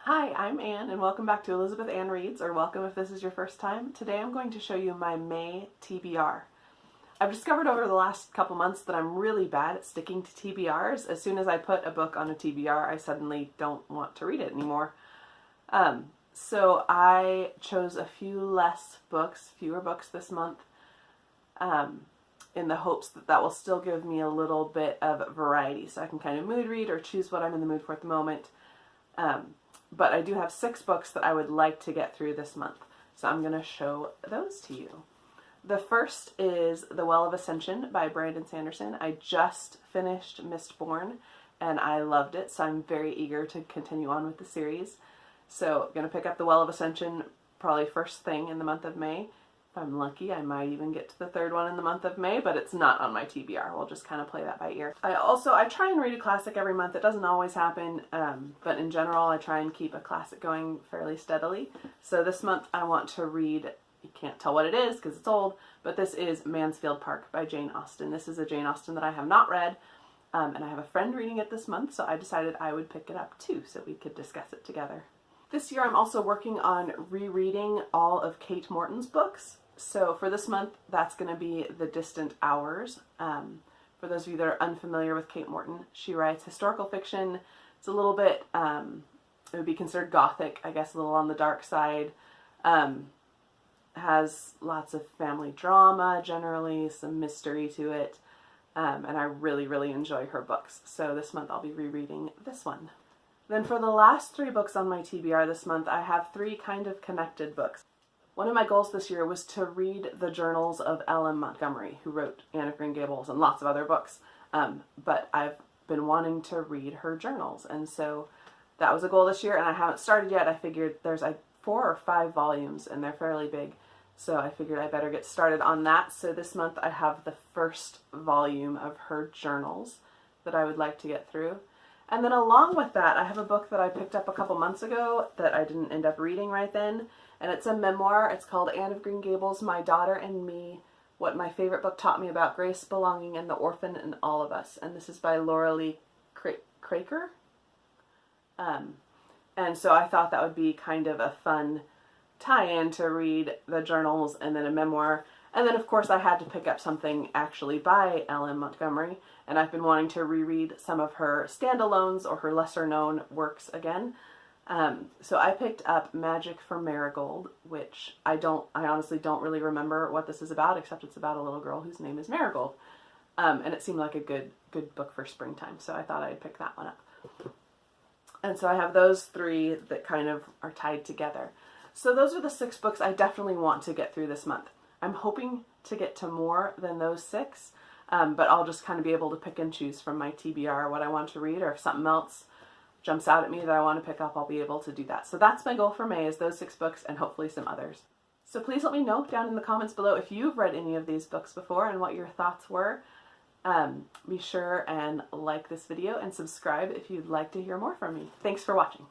Hi, I'm Anne, and welcome back to Elizabeth Ann Reads, or welcome if this is your first time. Today I'm going to show you my May TBR. I've discovered over the last couple months that I'm really bad at sticking to TBRs. As soon as I put a book on a TBR, I suddenly don't want to read it anymore. So I chose a fewer books this month, in the hopes that that will still give me a little bit of variety, so I can kind of mood read or choose what I'm in the mood for at the moment. But I do have 6 books that I would like to get through this month, so I'm going to show those to you. The first is The Well of Ascension by Brandon Sanderson. I just finished Mistborn, and I loved it, so I'm very eager to continue on with the series. So I'm going to pick up The Well of Ascension probably first thing in the month of May. If I'm lucky, I might even get to the 3rd one in the month of May, but it's not on my TBR. We'll just kind of play that by ear. I try and read a classic every month. It doesn't always happen, but in general, I try and keep a classic going fairly steadily. So this month, I want to read, you can't tell what it is because it's old, but this is Mansfield Park by Jane Austen. This is a Jane Austen that I have not read, and I have a friend reading it this month, so I decided I would pick it up too, so we could discuss it together. This year, I'm also working on rereading all of Kate Morton's books. So for this month, that's going to be The Distant Hours. For those of you that are unfamiliar with Kate Morton, she writes historical fiction. It's a little bit, it would be considered gothic, I guess, a little on the dark side. Has lots of family drama, generally, some mystery to it. And I really, really enjoy her books. So this month I'll be rereading this one. Then for the last 3 books on my TBR this month, I have 3 kind of connected books. One of my goals this year was to read the journals of L.M. Montgomery, who wrote Anne of Green Gables and lots of other books. But I've been wanting to read her journals, and so that was a goal this year, and I haven't started yet. I figured there's 4 or 5 volumes, and they're fairly big, so I figured I better get started on that. So this month I have the first volume of her journals that I would like to get through. And then along with that, I have a book that I picked up a couple months ago that I didn't end up reading right then. And it's a memoir. It's called Anne of Green Gables, My Daughter and Me, What My Favorite Book Taught Me About Grace, Belonging, and the Orphan and All of Us. And this is by Laura Lee Craker. And so I thought that would be kind of a fun tie-in to read the journals and then a memoir. And then, of course, I had to pick up something actually by L.M. Montgomery, and I've been wanting to reread some of her standalones or her lesser-known works again. So I picked up Magic for Marigold, which I honestly don't really remember what this is about, except it's about a little girl whose name is Marigold. And it seemed like a good book for springtime, so I thought I'd pick that one up. And so I have those 3 that kind of are tied together. So those are the 6 books I definitely want to get through this month. I'm hoping to get to more than those 6, but I'll just kind of be able to pick and choose from my TBR what I want to read, or if something else jumps out at me that I want to pick up, I'll be able to do that. So that's my goal for May, is those 6 books and hopefully some others. So please let me know down in the comments below if you've read any of these books before and what your thoughts were. Be sure and like this video and subscribe if you'd like to hear more from me. Thanks for watching.